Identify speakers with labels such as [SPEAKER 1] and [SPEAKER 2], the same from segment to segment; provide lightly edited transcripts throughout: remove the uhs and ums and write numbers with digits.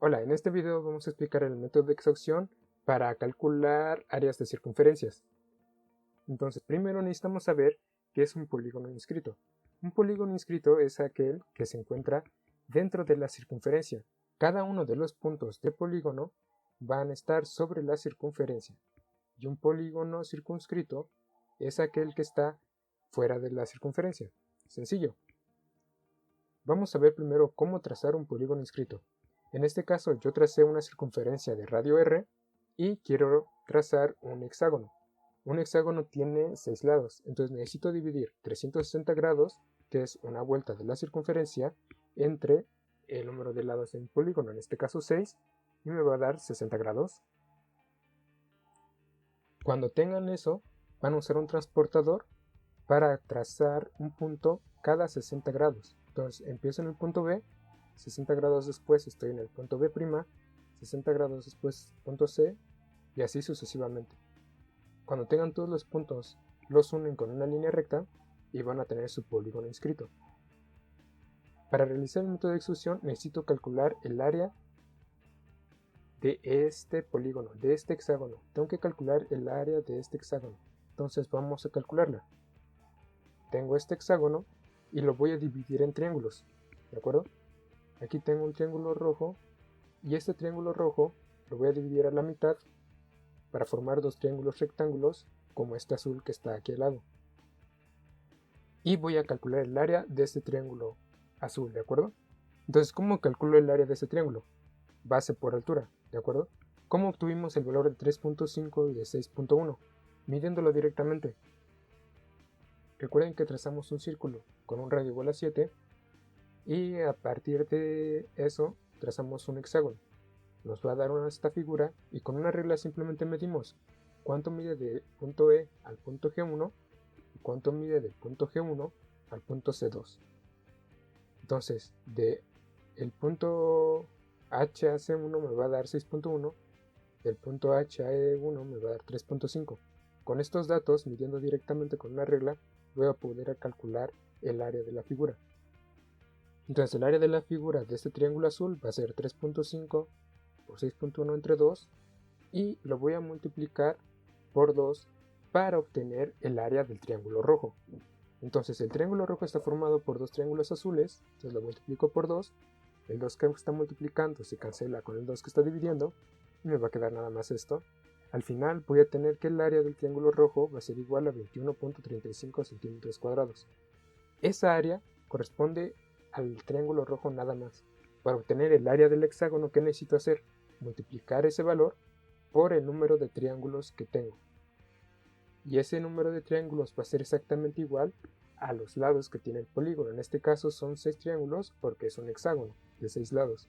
[SPEAKER 1] Hola, en este video vamos a explicar el método de exhaustión para calcular áreas de circunferencias. Entonces, primero necesitamos saber qué es un polígono inscrito. Un polígono inscrito es aquel que se encuentra dentro de la circunferencia. Cada uno de los puntos del polígono van a estar sobre la circunferencia. Y un polígono circunscrito es aquel que está fuera de la circunferencia. Sencillo. Vamos a ver primero cómo trazar un polígono inscrito. En este caso yo tracé una circunferencia de radio r y quiero trazar un hexágono. Un hexágono tiene 6 lados, entonces necesito dividir 360 grados, que es una vuelta de la circunferencia, entre el número de lados de mi polígono, en este caso 6, y me va a dar 60 grados. Cuando tengan eso, van a usar un transportador para trazar un punto cada 60 grados. Entonces empiezo en el punto B, 60 grados después estoy en el punto B', 60 grados después punto C, y así sucesivamente. Cuando tengan todos los puntos, los unen con una línea recta y van a tener su polígono inscrito. Para realizar el método de extrusión necesito calcular el área de este polígono, de este hexágono. Tengo que calcular el área de este hexágono. Entonces vamos a calcularla. Tengo este hexágono y lo voy a dividir en triángulos, ¿de acuerdo? Aquí tengo un triángulo rojo y este triángulo rojo lo voy a dividir a la mitad para formar dos triángulos rectángulos como este azul que está aquí al lado. Y voy a calcular el área de este triángulo azul, ¿de acuerdo? Entonces, ¿cómo calculo el área de este triángulo? Base por altura, ¿de acuerdo? ¿Cómo obtuvimos el valor de 3.5 y de 6.1? Midiéndolo directamente. Recuerden que trazamos un círculo con un radio igual a 7 y a partir de eso trazamos un hexágono. Nos va a dar esta figura y con una regla simplemente medimos cuánto mide del punto E al punto G1 y cuánto mide del punto G1 al punto C2. Entonces, de el punto H a C1 me va a dar 6.1, del punto H a E1 me va a dar 3.5. Con estos datos, midiendo directamente con una regla, voy a poder calcular el área de la figura. Entonces el área de la figura de este triángulo azul va a ser 3.5 por 6.1 entre 2 y lo voy a multiplicar por 2 para obtener el área del triángulo rojo. Entonces el triángulo rojo está formado por dos triángulos azules, entonces lo multiplico por 2, el 2 que está multiplicando se cancela con el 2 que está dividiendo y me va a quedar nada más esto. Al final voy a tener que el área del triángulo rojo va a ser igual a 21.35 centímetros cuadrados. Esa área corresponde al triángulo rojo nada más. Para obtener el área del hexágono, ¿qué necesito hacer? Multiplicar ese valor por el número de triángulos que tengo. Y ese número de triángulos va a ser exactamente igual a los lados que tiene el polígono. En este caso son 6 triángulos porque es un hexágono de 6 lados.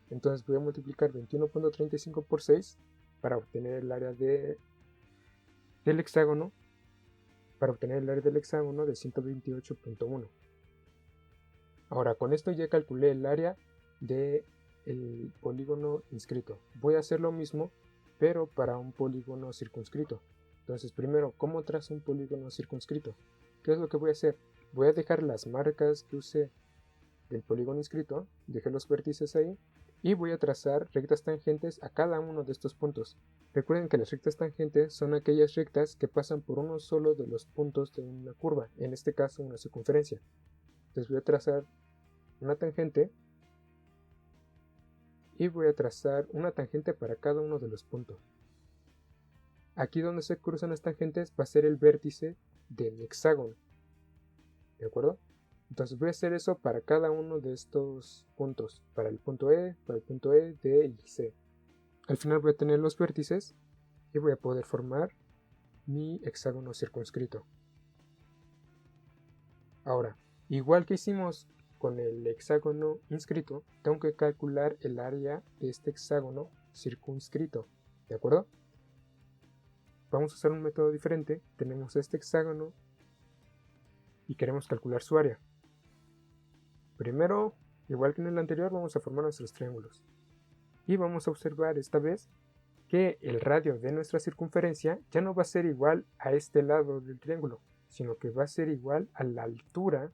[SPEAKER 1] Entonces voy a multiplicar 21.35 por 6 para obtener el área del hexágono, de 128.1. Ahora, con esto ya calculé el área del polígono inscrito. Voy a hacer lo mismo, pero para un polígono circunscrito. Entonces, primero, ¿cómo trazo un polígono circunscrito? ¿Qué es lo que voy a hacer? Voy a dejar las marcas que usé del polígono inscrito, dejé los vértices ahí, y voy a trazar rectas tangentes a cada uno de estos puntos. Recuerden que las rectas tangentes son aquellas rectas que pasan por uno solo de los puntos de una curva, en este caso una circunferencia. Entonces voy a trazar una tangente y voy a trazar una tangente para cada uno de los puntos. Aquí donde se cruzan las tangentes va a ser el vértice de mi hexágono, ¿de acuerdo? Entonces voy a hacer eso para cada uno de estos puntos, para el punto E, D y C. Al final voy a tener los vértices y voy a poder formar mi hexágono circunscrito. Ahora, igual que hicimos con el hexágono inscrito, tengo que calcular el área de este hexágono circunscrito, ¿de acuerdo? Vamos a usar un método diferente. Tenemos este hexágono y queremos calcular su área. Primero, igual que en el anterior, vamos a formar nuestros triángulos. Y vamos a observar esta vez que el radio de nuestra circunferencia ya no va a ser igual a este lado del triángulo, sino que va a ser igual a la altura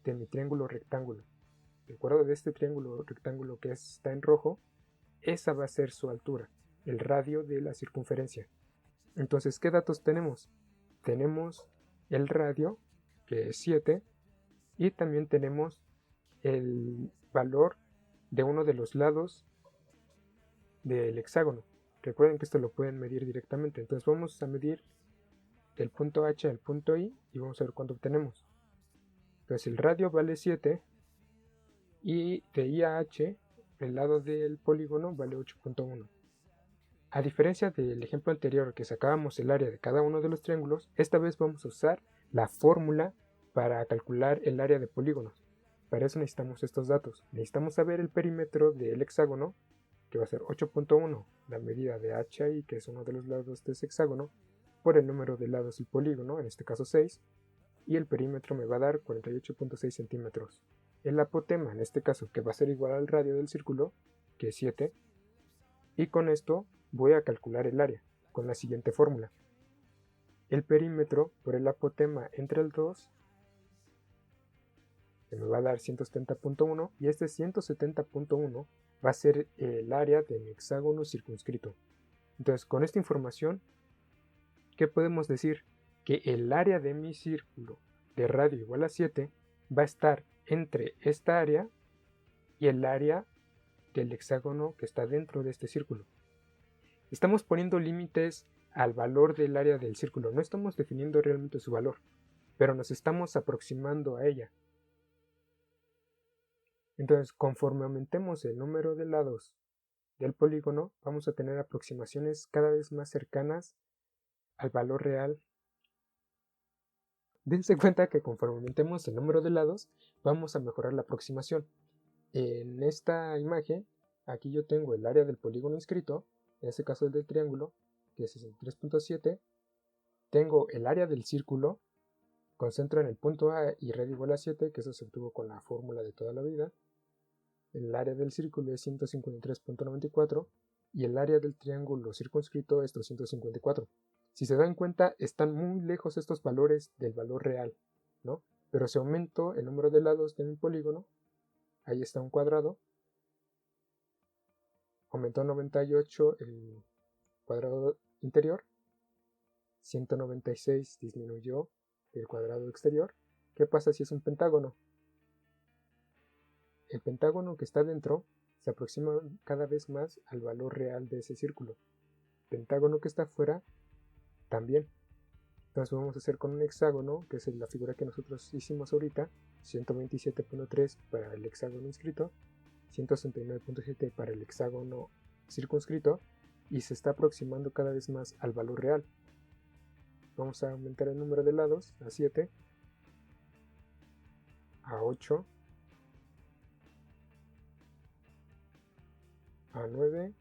[SPEAKER 1] de mi triángulo rectángulo. ¿De acuerdo? De este triángulo rectángulo que está en rojo, esa va a ser su altura, el radio de la circunferencia. Entonces, ¿qué datos tenemos? Tenemos el radio, que es 7, y también tenemos el valor de uno de los lados del hexágono. Recuerden que esto lo pueden medir directamente. Entonces vamos a medir del punto H al punto I y vamos a ver cuánto obtenemos. Entonces el radio vale 7 y de I a H el lado del polígono vale 8.1. A diferencia del ejemplo anterior que sacábamos el área de cada uno de los triángulos, esta vez vamos a usar la fórmula para calcular el área de polígonos. Para eso necesitamos estos datos. Necesitamos saber el perímetro del hexágono, que va a ser 8.1, la medida de HI, que es uno de los lados de ese hexágono, por el número de lados del polígono, en este caso 6, y el perímetro me va a dar 48.6 centímetros. El apotema, en este caso, que va a ser igual al radio del círculo, que es 7, y con esto voy a calcular el área, con la siguiente fórmula. El perímetro por el apotema entre el 2, que me va a dar 170.1, y este 170.1 va a ser el área de mi hexágono circunscrito. Entonces, con esta información, ¿qué podemos decir? Que el área de mi círculo de radio igual a 7 va a estar entre esta área y el área del hexágono que está dentro de este círculo. Estamos poniendo límites al valor del área del círculo, no estamos definiendo realmente su valor, pero nos estamos aproximando a ella. Entonces, conforme aumentemos el número de lados del polígono, vamos a tener aproximaciones cada vez más cercanas al valor real. Dense cuenta que conforme aumentemos el número de lados, vamos a mejorar la aproximación. En esta imagen, aquí yo tengo el área del polígono inscrito, en este caso el del triángulo, que es 63.7. Tengo el área del círculo, concentro en el punto A y radio igual a 7, que eso se obtuvo con la fórmula de toda la vida. El área del círculo es 153.94 y el área del triángulo circunscrito es 254. Si se dan cuenta, están muy lejos estos valores del valor real, ¿no? Pero si aumento el número de lados de mi polígono, ahí está un cuadrado, aumentó 98 el cuadrado interior, 196 disminuyó el cuadrado exterior. ¿Qué pasa si es un pentágono? El pentágono que está dentro se aproxima cada vez más al valor real de ese círculo. El pentágono que está afuera también. Entonces vamos a hacer con un hexágono, que es la figura que nosotros hicimos ahorita, 127.3 para el hexágono inscrito, 169.7 para el hexágono circunscrito, y se está aproximando cada vez más al valor real. Vamos a aumentar el número de lados a 7, a 8, a 9,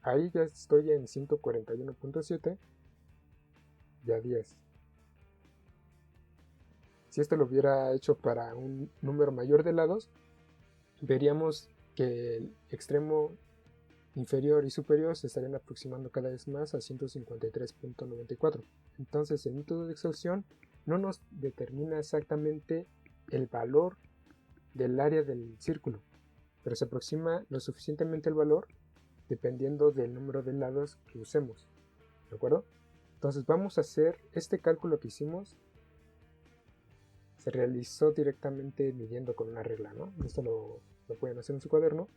[SPEAKER 1] ahí ya estoy en 141.7 y a 10. Si esto lo hubiera hecho para un número mayor de lados, veríamos que el extremo inferior y superior se estarían aproximando cada vez más a 153.94. Entonces el método de exhaustión no nos determina exactamente el valor del área del círculo, pero se aproxima lo suficientemente el valor dependiendo del número de lados que usemos, ¿de acuerdo? Entonces vamos a hacer este cálculo que hicimos, se realizó directamente midiendo con una regla, ¿no? Esto lo pueden hacer en su cuaderno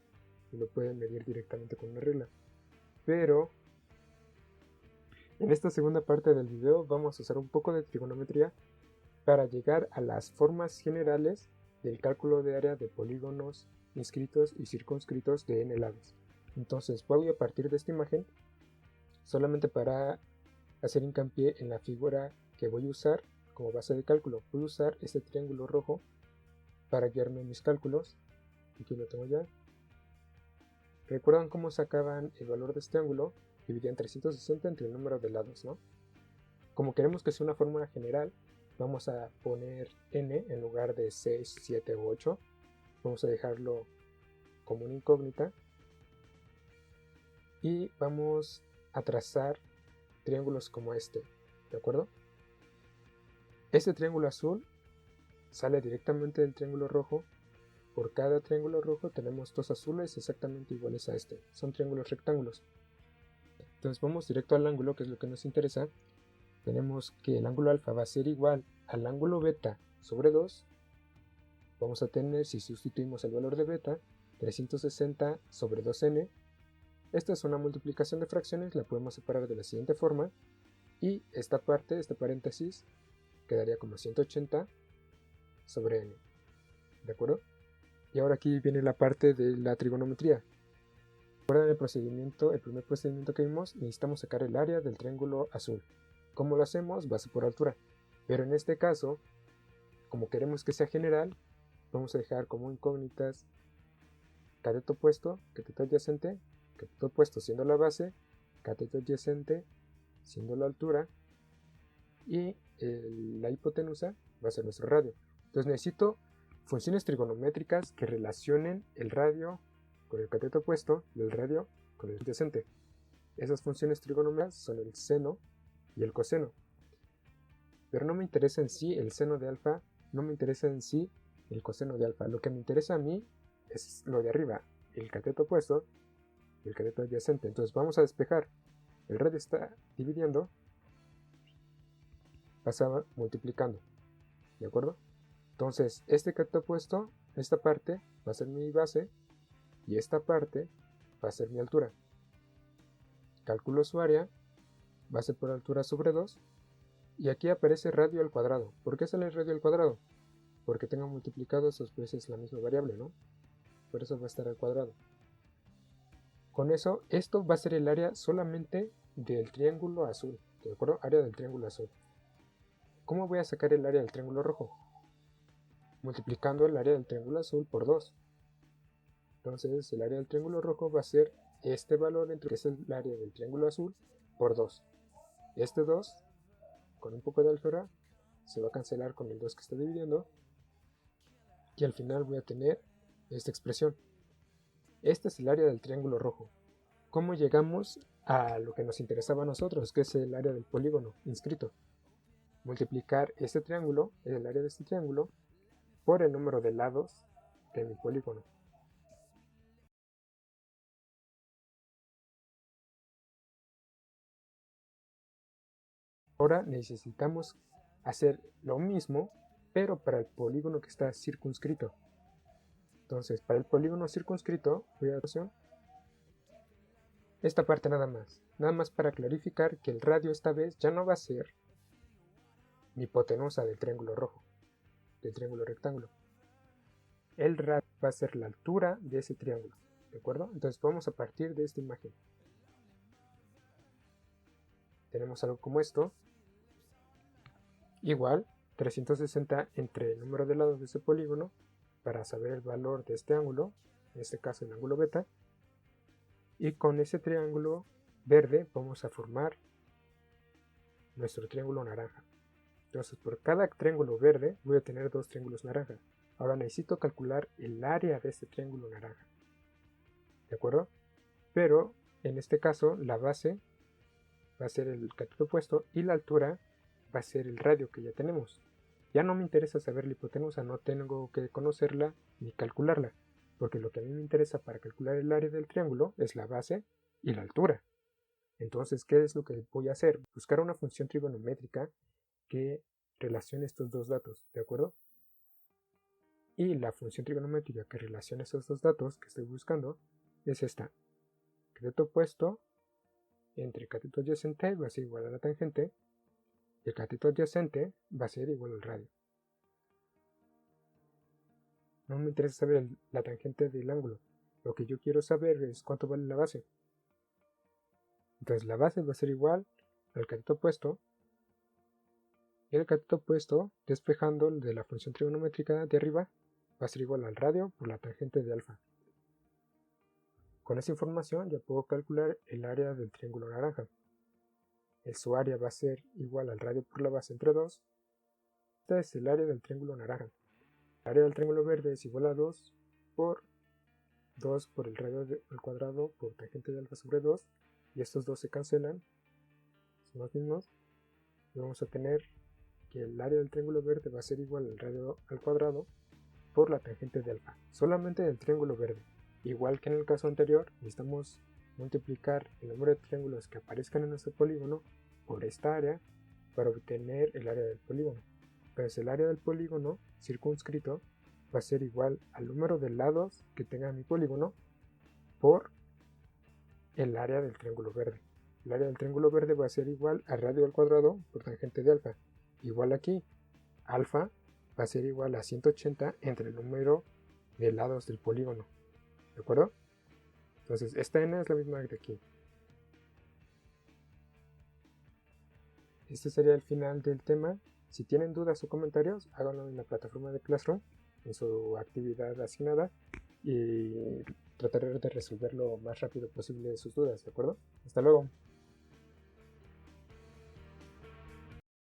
[SPEAKER 1] y lo pueden medir directamente con una regla. Pero en esta segunda parte del video vamos a usar un poco de trigonometría para llegar a las formas generales del cálculo de área de polígonos inscritos y circunscritos de n lados. Entonces voy a partir de esta imagen solamente para hacer hincapié en la figura que voy a usar como base de cálculo. Voy a usar este triángulo rojo para guiarme en mis cálculos. Aquí lo tengo ya. ¿Recuerdan cómo sacaban el valor de este ángulo? Dividían 360 entre el número de lados, ¿no? Como queremos que sea una fórmula general, vamos a poner n en lugar de 6, 7 u 8. Vamos a dejarlo como una incógnita. Y vamos a trazar triángulos como este, ¿de acuerdo? Este triángulo azul sale directamente del triángulo rojo por cada triángulo rojo tenemos dos azules exactamente iguales a este. Son triángulos rectángulos. Entonces vamos directo al ángulo, que es lo que nos interesa. Tenemos que el ángulo alfa va a ser igual al ángulo beta sobre 2. Vamos a tener, si sustituimos el valor de beta, 360 sobre 2n. Esta es una multiplicación de fracciones, la podemos separar de la siguiente forma. Y esta parte, este paréntesis, quedaría como 180 sobre n. ¿De acuerdo? Y ahora aquí viene la parte de la trigonometría. ¿Recuerdan el procedimiento, el primer procedimiento que vimos? Necesitamos sacar el área del triángulo azul. ¿Cómo lo hacemos? Base por altura. Pero en este caso, como queremos que sea general, vamos a dejar como incógnitas cateto opuesto, cateto adyacente, cateto opuesto siendo la base, cateto adyacente siendo la altura, y la hipotenusa va a ser nuestro radio. Entonces necesito funciones trigonométricas que relacionen el radio con el cateto opuesto y el radio con el adyacente. Esas funciones trigonométricas son el seno y el coseno. Pero no me interesa en sí el seno de alfa, no me interesa en sí el coseno de alfa. Lo que me interesa a mí es lo de arriba, el cateto opuesto y el cateto adyacente. Entonces vamos a despejar. El radio está dividiendo, pasaba multiplicando. ¿De acuerdo? Entonces este cateto opuesto, esta parte va a ser mi base y esta parte va a ser mi altura. Calculo su área, base por altura sobre 2, y aquí aparece radio al cuadrado. ¿Por qué sale radio al cuadrado? Porque tengo multiplicado dos veces la misma variable, ¿no? Por eso va a estar al cuadrado. Con eso, esto va a ser el área solamente del triángulo azul, ¿de acuerdo? Área del triángulo azul. ¿Cómo voy a sacar el área del triángulo rojo? Multiplicando el área del triángulo azul por 2. Entonces el área del triángulo rojo va a ser este valor, entre que es el área del triángulo azul, por 2. Este 2, con un poco de álgebra, se va a cancelar con el 2 que está dividiendo, y al final voy a tener esta expresión. Este es el área del triángulo rojo. ¿Cómo llegamos a lo que nos interesaba a nosotros, que es el área del polígono inscrito? Multiplicar este triángulo, el área de este triángulo, por el número de lados de mi polígono. Ahora necesitamos hacer lo mismo, pero para el polígono que está circunscrito. Entonces, para el polígono circunscrito, voy a hacer esta parte nada más para clarificar que el radio esta vez ya no va a ser mi hipotenusa del triángulo rojo, del triángulo rectángulo. El radio va a ser la altura de ese triángulo, ¿de acuerdo? Entonces vamos a partir de esta imagen. Tenemos algo como esto, igual 360 entre el número de lados de ese polígono para saber el valor de este ángulo, en este caso el ángulo beta, y con ese triángulo verde vamos a formar nuestro triángulo naranja. Entonces por cada triángulo verde voy a tener dos triángulos naranja. Ahora necesito calcular el área de este triángulo naranja, ¿de acuerdo? Pero en este caso la base va a ser el cateto opuesto y la altura va a ser el radio que ya tenemos. Ya no me interesa saber la hipotenusa, no tengo que conocerla ni calcularla, porque lo que a mí me interesa para calcular el área del triángulo es la base y la altura. Entonces, ¿qué es lo que voy a hacer? Buscar una función trigonométrica que relacione estos dos datos, ¿de acuerdo? Y la función trigonométrica que relacione estos dos datos que estoy buscando es esta. Cateto opuesto entre cateto adyacente va a ser igual a la tangente, y el cateto adyacente va a ser igual al radio. No me interesa saber la tangente del ángulo, lo que yo quiero saber es cuánto vale la base. Entonces la base va a ser igual al cateto opuesto, y el cateto opuesto, despejando de la función trigonométrica de arriba, va a ser igual al radio por la tangente de alfa. Con esa información ya puedo calcular el área del triángulo naranja. Su área va a ser igual al radio por la base entre 2. Este es el área del triángulo naranja. El área del triángulo verde es igual a 2 por 2 por el radio al cuadrado por tangente de alfa sobre 2. Y estos dos se cancelan, son los mismos. Y vamos a tener que el área del triángulo verde va a ser igual al radio al cuadrado por la tangente de alfa, solamente del triángulo verde. Igual que en el caso anterior, necesitamos multiplicar el número de triángulos que aparezcan en nuestro polígono por esta área para obtener el área del polígono. Entonces el área del polígono circunscrito va a ser igual al número de lados que tenga mi polígono por el área del triángulo verde. El área del triángulo verde va a ser igual a radio al cuadrado por tangente de alfa. Igual aquí, alfa va a ser igual a 180 entre el número de lados del polígono. ¿De acuerdo? Entonces esta n es la misma de aquí. Este sería el final del tema. Si tienen dudas o comentarios, háganlo en la plataforma de Classroom, en su actividad asignada, y trataré de resolver lo más rápido posible sus dudas, ¿de acuerdo? Hasta luego.